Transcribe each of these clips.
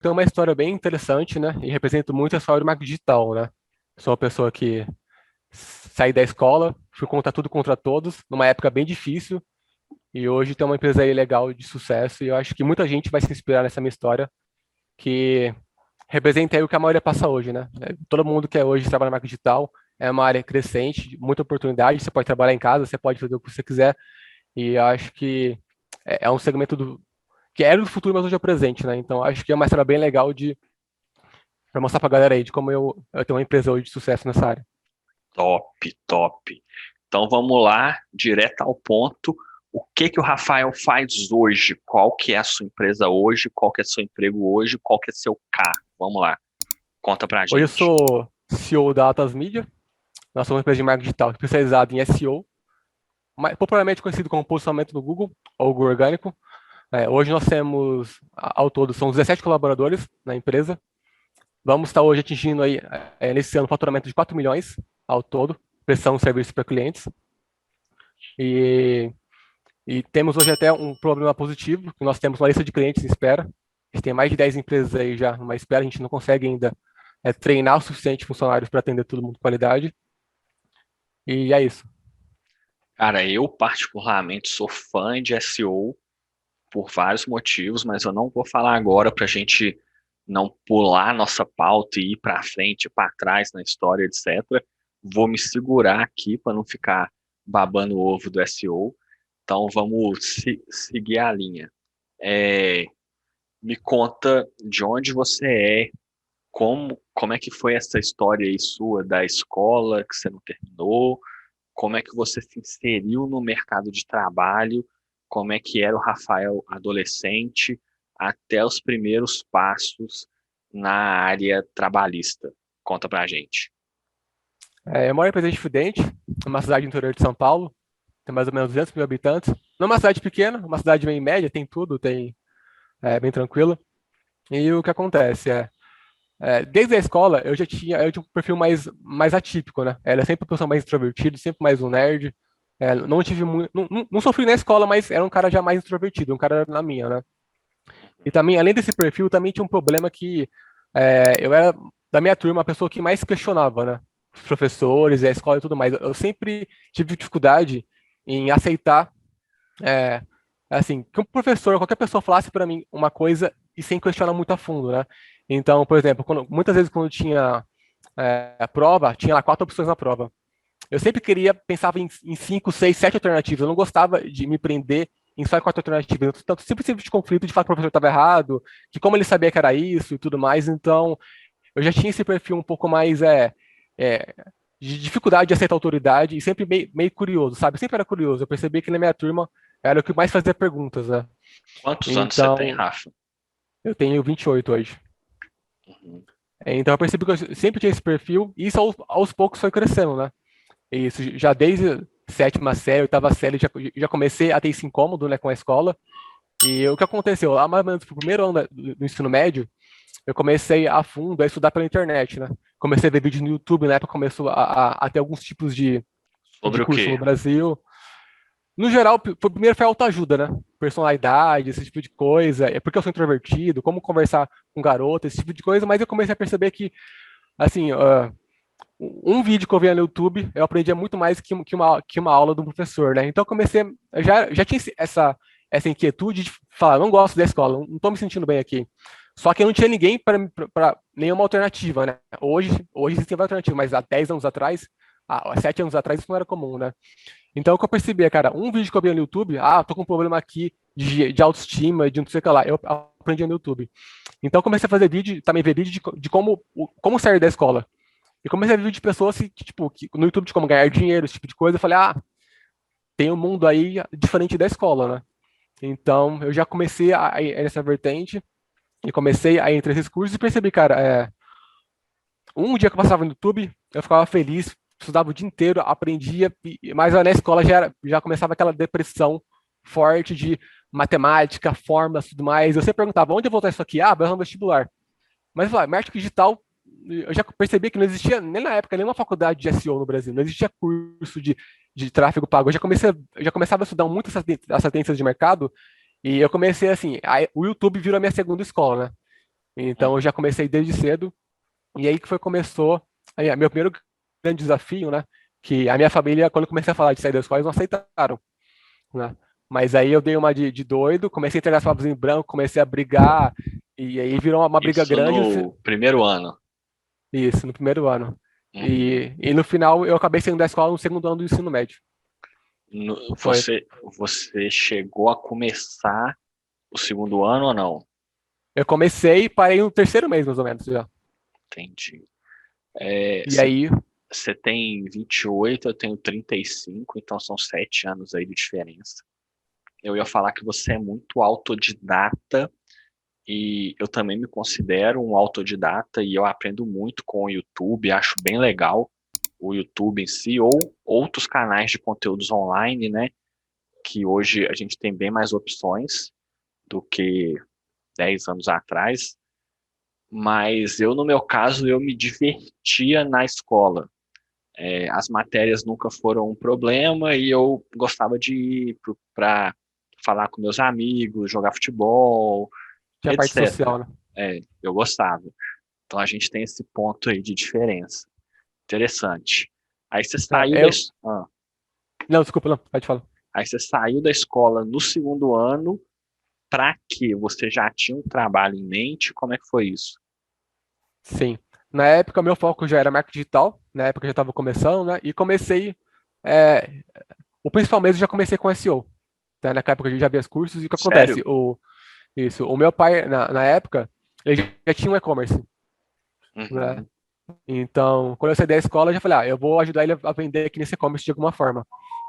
tenho uma história bem interessante, né? E represento muito a história do marketing digital, né? Sou uma pessoa que saí da escola, fui contra tudo contra todos, numa época bem difícil, e hoje tem uma empresa aí legal de sucesso, e eu acho que muita gente vai se inspirar nessa minha história, que representa aí o que a maioria passa hoje, né? Todo mundo que hoje trabalha no marketing digital é uma área crescente, muita oportunidade, você pode trabalhar em casa, você pode fazer o que você quiser, e eu acho que é um segmento que era do futuro, mas hoje é o presente, né? Então acho que é uma história bem legal de para mostrar pra galera aí de como eu tenho uma empresa hoje de sucesso nessa área. Top, top. Então vamos lá, direto ao ponto. O que que o Rafael faz hoje? Qual que é a sua empresa hoje? Qual que é seu emprego hoje? Qual que é seu carro? Vamos lá, conta pra Hoje eu gente. sou CEO da Atas Media, nós somos uma empresa de marketing digital especializada em SEO, popularmente conhecido como posicionamento no Google ou Google Orgânico. Hoje nós temos, ao todo, são 17 colaboradores na empresa. Vamos estar hoje atingindo aí, nesse ano, um faturamento de 4 milhões ao todo, prestando serviço para clientes. E, e temos hoje até um problema positivo, que nós temos uma lista de clientes em espera. A gente tem mais de 10 empresas aí já numa espera, a gente não consegue ainda treinar o suficiente funcionários para atender todo mundo com qualidade. E é isso. Cara, eu particularmente sou fã de SEO por vários motivos, mas eu não vou falar agora para a gente não pular nossa pauta e ir para frente, para trás na história, etc. Vou me segurar aqui para não ficar babando o ovo do SEO. Então vamos seguir a linha. É, me conta de onde você é, como é que foi essa história aí sua da escola que você não terminou, como é que você se inseriu no mercado de trabalho, como é que era o Rafael adolescente, até os primeiros passos na área trabalhista. Conta pra gente. Eu moro em Presidente Prudente, uma cidade do interior de São Paulo, tem mais ou menos 200 mil habitantes. Não é uma cidade pequena, uma cidade bem média, tem tudo, bem tranquila. E o que acontece desde a escola eu tinha um perfil mais atípico, né? Era sempre uma pessoa mais introvertida, sempre mais um nerd. Não tive muito, não sofri na escola, mas era um cara já mais introvertido, um cara na minha, né? E também, além desse perfil, também tinha um problema que eu era, da minha turma, a pessoa que mais questionava, né? Os professores, a escola e tudo mais. Eu sempre tive dificuldade em aceitar, é, assim, que um professor, qualquer pessoa falasse para mim uma coisa e sem questionar muito a fundo, né? Então, por exemplo, muitas vezes quando tinha a prova, tinha lá 4 opções na prova. Eu sempre pensava em 5, 6, 7 alternativas. Eu não gostava de me prender em só 4 alternativas. Então, sempre tive de conflito de falar que o professor estava errado, que como ele sabia que era isso e tudo mais. Então, eu já tinha esse perfil um pouco mais é, de dificuldade de aceitar autoridade e sempre meio curioso, sabe? Sempre era curioso. Eu percebi que na minha turma era o que mais fazia perguntas, né? Quantos anos você tem, Então, Rafa? eu tenho 28 hoje. Uhum. Então, eu percebi que eu sempre tinha esse perfil e isso aos poucos foi crescendo, né? Isso, já desde sétima série, oitava série, já comecei a ter esse incômodo, né, com a escola. E o que aconteceu? Lá mais ou menos no primeiro ano do ensino médio, eu comecei a fundo a estudar pela internet, né? Comecei a ver vídeos no YouTube, na época começou a ter alguns tipos de Sobre o curso quê? no Brasil. No geral, primeiro foi autoajuda, né? Personalidade, esse tipo de coisa. É porque eu sou introvertido, como conversar com garota, esse tipo de coisa, mas eu comecei a perceber que, assim, um vídeo que eu via no YouTube, eu aprendia muito mais que uma aula do professor, né? Então eu comecei, eu já tinha essa inquietude de falar, não gosto da escola, não estou me sentindo bem aqui. Só que eu não tinha ninguém para nenhuma alternativa, né? Hoje existem várias alternativas, mas há 10 anos atrás, há 7 anos atrás, isso não era comum, né? Então o que eu percebia, cara, um vídeo que eu via no YouTube, tô com um problema aqui de autoestima, de não sei o que lá, eu aprendi no YouTube. Então eu comecei a fazer vídeo, também ver vídeo de como sair da escola. E comecei a ver vídeo de pessoas tipo, no YouTube de como ganhar dinheiro, esse tipo de coisa. Eu falei, tem um mundo aí diferente da escola, né? Então, eu já comecei a ir nessa vertente e comecei a entrar nesses cursos e percebi, cara, um dia que eu passava no YouTube, eu ficava feliz, estudava o dia inteiro, aprendia, mas na escola já começava aquela depressão forte de matemática, fórmulas e tudo mais. Eu sempre perguntava, onde eu vou voltar isso aqui? Vai no vestibular. Mas lá, marketing digital, eu já percebi que não existia, nem na época, nenhuma faculdade de SEO no Brasil, não existia curso de tráfego pago. Eu já começava a estudar muito essas tendências de mercado, e eu comecei assim, o YouTube virou a minha segunda escola, né? Então eu já comecei desde cedo, e aí que começou meu primeiro grande desafio, né? Que a minha família, quando eu comecei a falar de sair da escola, eles não aceitaram, né? Mas aí eu dei uma de doido, comecei a entregar as provas em branco, comecei a brigar, e aí virou uma briga Isso grande, no primeiro ano. isso, no primeiro ano. Uhum. E no final eu acabei saindo da escola no segundo ano do ensino médio. Foi. Você chegou a começar o segundo ano ou não? Eu comecei e parei no terceiro mês, mais ou menos, já. Entendi. É, E aí, você tem 28, eu tenho 35, então são 7 anos aí de diferença. Eu ia falar que você é muito autodidata e eu também me considero um autodidata e eu aprendo muito com o YouTube, acho bem legal o YouTube em si ou outros canais de conteúdos online, né? Que hoje a gente tem bem mais opções do que 10 anos atrás. Mas eu, no meu caso, eu me divertia na escola. As matérias nunca foram um problema e eu gostava de ir para falar com meus amigos, jogar futebol, tinha a parte etc. social, né? Eu gostava. Então a gente tem esse ponto aí de diferença. Interessante. Aí você É, saiu eu... ah, Não, desculpa, não, pode falar. aí você saiu da escola no segundo ano, para quê? Você já tinha um trabalho em mente? Como é que foi isso? Sim. Na época, meu foco já era marketing digital, na época eu já estava começando, né? E comecei. é, o principal mesmo, já comecei com SEO. Tá? Na época eu já vi os cursos, e o que Sério? acontece? O meu pai, na época, ele já tinha um e-commerce, né? Uhum. Então, quando eu saí da escola, eu já falei, eu vou ajudar ele a vender aqui nesse e-commerce de alguma forma,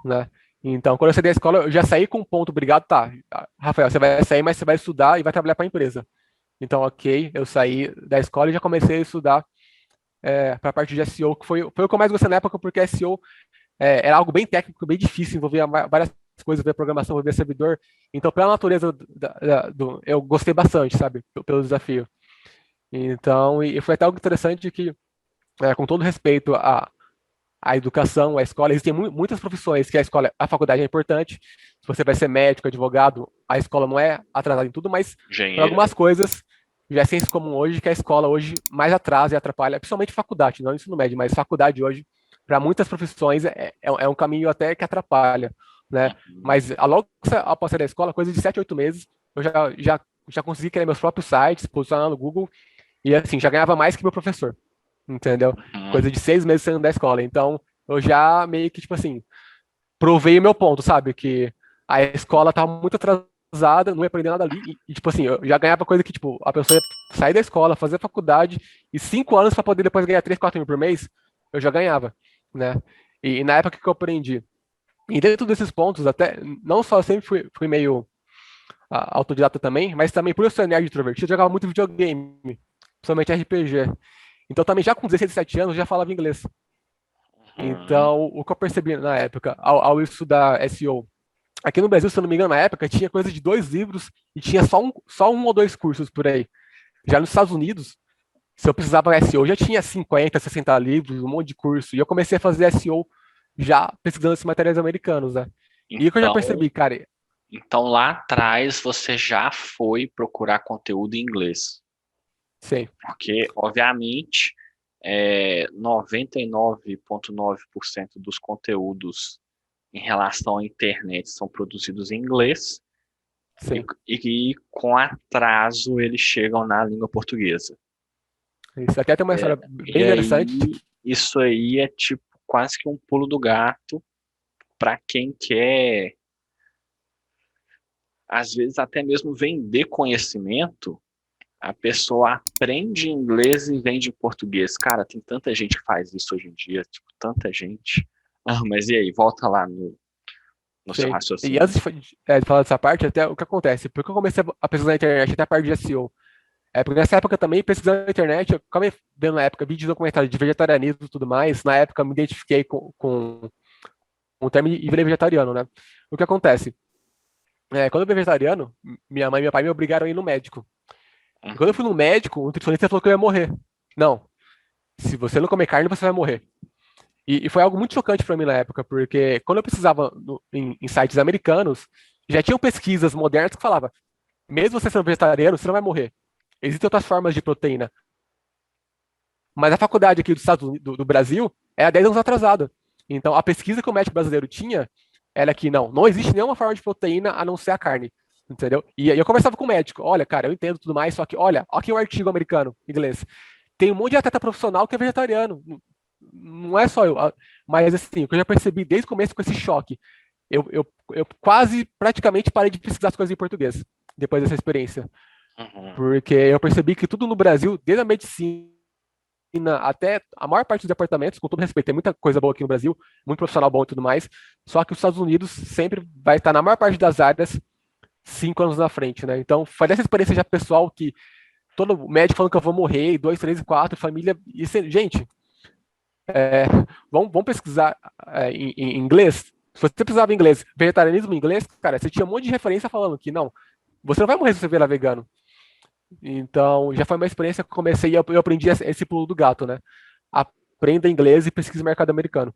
né? Então, quando eu saí da escola, eu já saí com um ponto, obrigado, tá. Rafael, você vai sair, mas você vai estudar e vai trabalhar para a empresa. Então, ok, eu saí da escola e já comecei a estudar para a parte de SEO, que foi o que eu mais gostei na época, porque SEO era algo bem técnico, bem difícil, envolvia várias coisas, envolvia programação, envolvia servidor. Então, pela natureza eu gostei bastante, sabe, pelo desafio. Então, e foi até algo interessante que, com todo respeito à educação, à escola, existem muitas profissões que a faculdade é importante. Se você vai ser médico, advogado, a escola não é atrasada em tudo, mas para algumas Engenheiro. coisas, já é senso comum hoje que a escola hoje mais atrasa e atrapalha, principalmente faculdade, não ensino médio, mas faculdade hoje, para muitas profissões, é um caminho até que atrapalha, né? Uhum. Mas logo após sair da escola, coisa de 7, 8 meses, eu já consegui criar meus próprios sites, posicionar no Google, e assim, já ganhava mais que meu professor, entendeu? Uhum. Coisa de 6 meses saindo da escola. Então, eu já meio que, tipo assim, provei o meu ponto, sabe? Que a escola tava muito atrasada, não ia aprender nada ali. Tipo assim, eu já ganhava coisa que, tipo, a pessoa ia sair da escola, fazer faculdade, e 5 anos para poder depois ganhar 3, 4 mil por mês, eu já ganhava, né? E na época que eu aprendi. E dentro desses pontos, até, não só eu sempre fui meio autodidata também, mas também por eu ser nerd introvertido, eu jogava muito videogame, principalmente RPG. Então também já com 16, 17 anos, eu já falava inglês. Uhum. Então, o que eu percebi na época, ao estudar SEO, aqui no Brasil, se eu não me engano, na época, tinha coisa de 2 livros e tinha só um ou dois cursos por aí. Já nos Estados Unidos, se eu precisava de SEO, já tinha 50, 60 livros, um monte de curso. E eu comecei a fazer SEO já pesquisando esses materiais americanos, né? E o que eu já Então, percebi, cara, então lá atrás você já foi procurar conteúdo em inglês. sim, Porque, obviamente, 99,9% dos conteúdos em relação à internet são produzidos em inglês e, sim. e com atraso eles chegam na língua portuguesa. Isso até tem uma É, história bem e interessante. aí, isso aí é tipo quase que um pulo do gato para quem quer, às vezes, até mesmo vender conhecimento. A pessoa aprende inglês e vende em português. Cara, tem tanta gente que faz isso hoje em dia, tipo, tanta gente. Mas e aí, volta lá no seu Sim. E raciocínio. antes de falar dessa parte, até o que acontece? Porque eu comecei a pesquisar na internet, até a parte de SEO. Porque nessa época também, pesquisando na internet, eu acabei vendo na época vídeos documentários de vegetarianismo e tudo mais. Na época, eu me identifiquei com o termo e virei vegetariano, né? O que acontece? Quando eu virei vegetariano, minha mãe e meu pai me obrigaram a ir no médico. E quando eu Uhum. fui no médico, o nutricionista falou que eu ia morrer. Não, se você não comer carne, você vai morrer. E foi algo muito chocante para mim na época, porque quando eu precisava em sites americanos, já tinham pesquisas modernas que falavam, mesmo você sendo vegetariano, você não vai morrer. Existem outras formas de proteína. Mas a faculdade aqui do Brasil é há 10 anos atrasada. Então, a pesquisa que o médico brasileiro tinha era que não existe nenhuma forma de proteína a não ser a carne. Entendeu? E aí eu conversava com o médico. Olha, cara, eu entendo tudo mais, só que, olha, aqui um artigo americano, inglês. Tem um monte de atleta profissional que é vegetariano. Não é só eu. Mas, assim, o que eu já percebi desde o começo com esse choque, eu quase, praticamente parei de pesquisar as coisas em português, depois dessa experiência. Uhum. Porque eu percebi que tudo no Brasil, desde a medicina até a maior parte dos departamentos, com todo respeito, tem muita coisa boa aqui no Brasil, muito profissional bom e tudo mais, só que os Estados Unidos sempre vai estar, na maior parte das áreas, 5 anos na frente, né? Então, foi dessa experiência já pessoal que todo médico falando que eu vou morrer, 2, 3 e 4, família. Gente, vamos pesquisar em inglês. Se você precisava em inglês, vegetarianismo em inglês, cara, você tinha um monte de referência falando que não, você não vai morrer se você virar vegano. Então, já foi uma experiência que eu comecei e eu aprendi esse pulo do gato, né? Aprenda inglês e pesquise mercado americano.